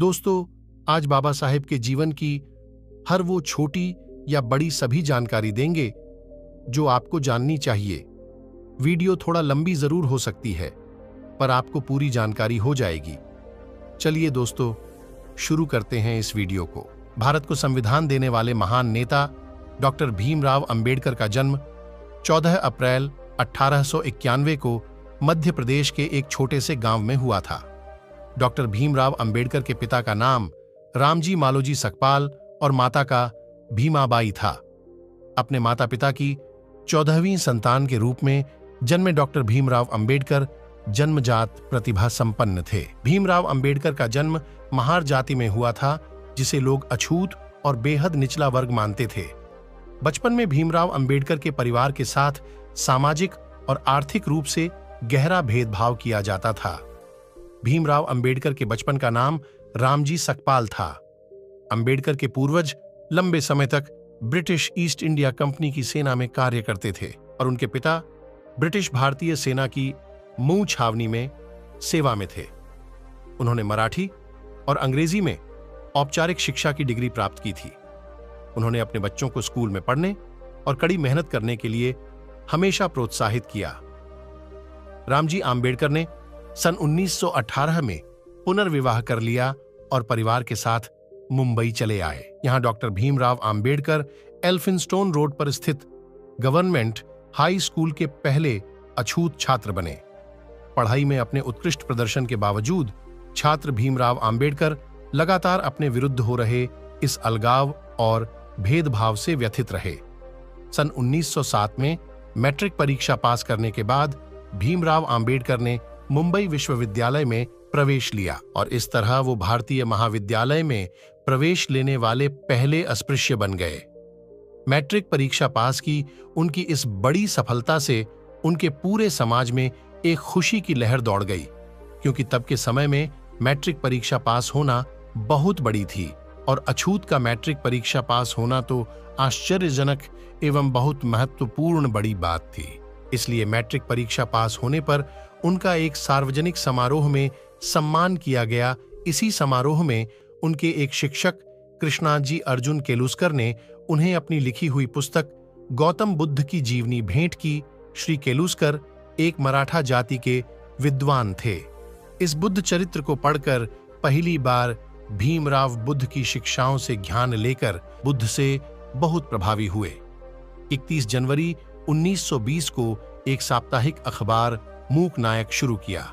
दोस्तों, आज बाबा साहेब के जीवन की हर वो छोटी या बड़ी सभी जानकारी देंगे जो आपको जाननी चाहिए। वीडियो थोड़ा लंबी जरूर हो सकती है, पर आपको पूरी जानकारी हो जाएगी। चलिए दोस्तों, शुरू करते हैं इस वीडियो को। भारत को संविधान देने वाले महान नेता डॉक्टर भीमराव अंबेडकर का जन्म 14 अप्रैल 1891 को मध्य प्रदेश के एक छोटे से गांव में हुआ था। डॉक्टर भीमराव अंबेडकर के पिता का नाम रामजी मालोजी सकपाल और माता का भीमाबाई था। अपने माता पिता की 14वीं संतान के रूप में जन्मे डॉक्टर भीमराव अंबेडकर जन्मजात प्रतिभा संपन्न थे। भीमराव अंबेडकर का जन्म महार जाति में हुआ था, जिसे लोग अछूत और बेहद निचला वर्ग मानते थे। बचपन में भीमराव अंबेडकर के परिवार के साथ सामाजिक और आर्थिक रूप से गहरा भेदभाव किया जाता था। भीमराव अंबेडकर के बचपन का नाम रामजी सकपाल था। अंबेडकर के पूर्वज लंबे समय तक ब्रिटिश ईस्ट इंडिया कंपनी की सेना में कार्य करते थे और उनके पिता ब्रिटिश भारतीय सेना की मुंह छावनी में सेवा में थे। उन्होंने मराठी और अंग्रेजी में औपचारिक शिक्षा की डिग्री प्राप्त की थी। उन्होंने अपने बच्चों को स्कूल में पढ़ने और कड़ी मेहनत करने के लिए हमेशा प्रोत्साहित किया। रामजी आंबेडकर ने सन 1918 में पुनर्विवाह कर लिया और परिवार के साथ मुंबई चले आए। यहां doctor Bhimrao Ambedkar Elphinstone road पर स्थित गवर्नमेंट हाई स्कूल के पहले अछूत छात्र बने। पढ़ाई में अपने उत्कृष्ट प्रदर्शन के बावजूद छात्र भीमराव आंबेडकर लगातार अपने विरुद्ध हो रहे इस अलगाव और भेदभाव से व्यथित रहे। सन 1907 में मैट्रिक परीक्षा पास करने के बाद भीमराव आंबेडकर ने मुंबई विश्वविद्यालय में प्रवेश लिया और इस तरह वो भारतीय महाविद्यालय में प्रवेश लेने वाले पहले अस्पृश्य बन गए। मैट्रिक परीक्षा पास की उनकी इस बड़ी सफलता से उनके पूरे समाज में एक खुशी की लहर दौड़ गई, क्योंकि तब के समय में मैट्रिक परीक्षा पास होना बहुत बड़ी थी और अछूत का मैट्रिक परीक्षा पास होना तो आश्चर्यजनक एवं बहुत महत्वपूर्ण बड़ी बात थी। इसलिए मैट्रिक परीक्षा पास होने पर उनका एक सार्वजनिक समारोह में सम्मान किया गया। इसी समारोह में उनके एक शिक्षक कृष्णाजी अर्जुन केलुस्कर ने उन्हें अपनी लिखी हुई पुस्तक गौतम बुद्ध की जीवनी भेंट की। श्री केलुस्कर एक मराठा जाति के विद्वान थे। इस बुद्ध चरित्र को पढ़कर पहली बार भीमराव बुद्ध की शिक्षाओं से ज्ञान लेकर बुद्ध से बहुत प्रभावी हुए। 31 जनवरी 1920 को एक साप्ताहिक अखबार मूक नायक शुरू किया।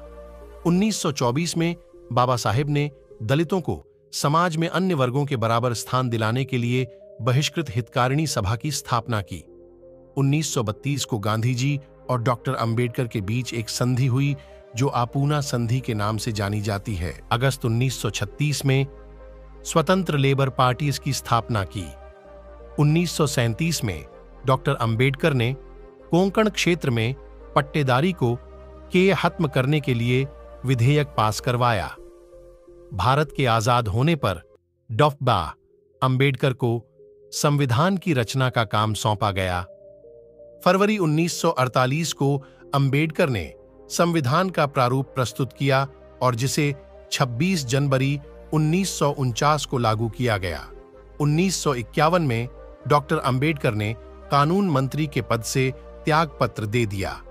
1924 में बाबा साहेब ने दलितों को समाज में अन्य वर्गों के बराबर स्थान दिलाने के लिए बहिष्कृत हितकारिणी सभा की स्थापना की। 1932 को गांधी जी और डॉक्टर अंबेडकर के बीच एक संधि हुई, जो आपूना संधि के नाम से जानी जाती है। अगस्त 1936 में स्वतंत्र लेबर पार्टी की स्थापना की। 1937 में डॉक्टर अंबेडकर ने कोंकण क्षेत्र में पट्टेदारी को खत्म करने के लिए विधेयक पास करवाया। भारत के आजाद होने पर डॉ. अंबेडकर को संविधान की रचना का काम सौंपा गया। फरवरी 1948 को अंबेडकर ने संविधान का प्रारूप प्रस्तुत किया और जिसे 26 जनवरी 1949 को लागू किया गया। 1951 में डॉक्टर अंबेडकर ने कानून मंत्री के पद से त्यागपत्र दे दिया।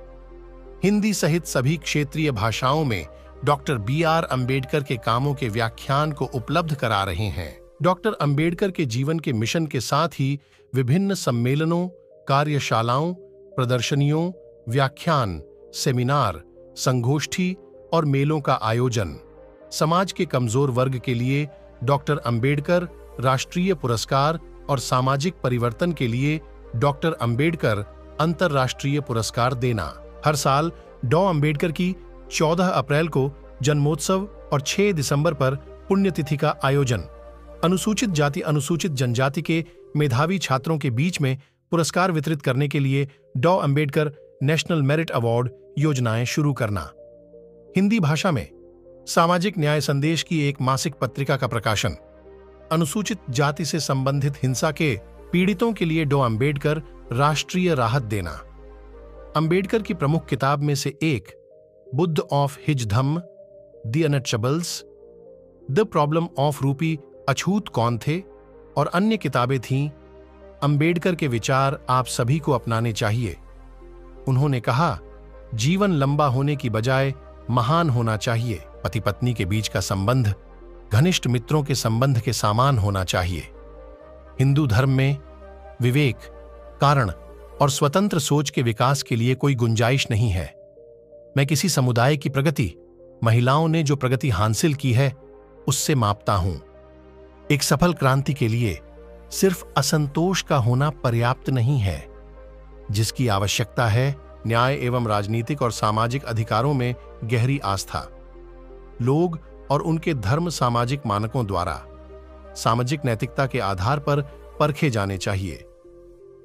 हिंदी सहित सभी क्षेत्रीय भाषाओं में डॉक्टर B.R. अंबेडकर के कामों के व्याख्यान को उपलब्ध करा रहे हैं। डॉक्टर अंबेडकर के जीवन के मिशन के साथ ही विभिन्न सम्मेलनों, कार्यशालाओं, प्रदर्शनियों, व्याख्यान, सेमिनार, संगोष्ठी और मेलों का आयोजन। समाज के कमजोर वर्ग के लिए डॉक्टर अंबेडकर राष्ट्रीय पुरस्कार और सामाजिक परिवर्तन के लिए डॉक्टर अंबेडकर अंतर्राष्ट्रीय पुरस्कार देना। हर साल डॉ. अंबेडकर की 14 अप्रैल को जन्मोत्सव और 6 दिसंबर पर पुण्यतिथि का आयोजन। अनुसूचित जाति अनुसूचित जनजाति के मेधावी छात्रों के बीच में पुरस्कार वितरित करने के लिए डॉ. अंबेडकर नेशनल मेरिट अवार्ड योजनाएं शुरू करना। हिंदी भाषा में सामाजिक न्याय संदेश की एक मासिक पत्रिका का प्रकाशन। अनुसूचित जाति से संबंधित हिंसा के पीड़ितों के लिए डॉ. अंबेडकर राष्ट्रीय राहत देना। अंबेडकर की प्रमुख किताब में से एक Buddha of his Dhamma, the untouchables, the problem of रूपी अछूत कौन थे और अन्य किताबें थीं। अंबेडकर के विचार आप सभी को अपनाने चाहिए। उन्होंने कहा, जीवन लंबा होने की बजाय महान होना चाहिए। पति पत्नी के बीच का संबंध घनिष्ठ मित्रों के संबंध के समान होना चाहिए। हिंदू धर्म में विवेक, कारण और स्वतंत्र सोच के विकास के लिए कोई गुंजाइश नहीं है। मैं किसी समुदाय की प्रगति महिलाओं ने जो प्रगति हासिल की है उससे मापता हूं। एक सफल क्रांति के लिए सिर्फ असंतोष का होना पर्याप्त नहीं है। जिसकी आवश्यकता है न्याय एवं राजनीतिक और सामाजिक अधिकारों में गहरी आस्था। लोग और उनके धर्म सामाजिक मानकों द्वारा सामाजिक नैतिकता के आधार पर परखे जाने चाहिए।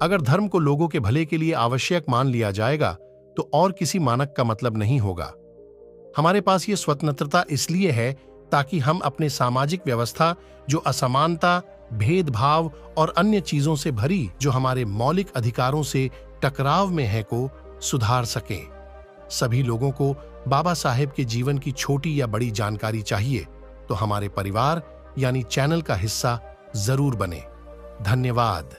अगर धर्म को लोगों के भले के लिए आवश्यक मान लिया जाएगा तो और किसी मानक का मतलब नहीं होगा। हमारे पास ये स्वतंत्रता इसलिए है ताकि हम अपने सामाजिक व्यवस्था जो असमानता, भेदभाव और अन्य चीजों से भरी जो हमारे मौलिक अधिकारों से टकराव में है को सुधार सकें। सभी लोगों को बाबा साहेब के जीवन की छोटी या बड़ी जानकारी चाहिए तो हमारे परिवार यानी चैनल का हिस्सा जरूर बने। धन्यवाद।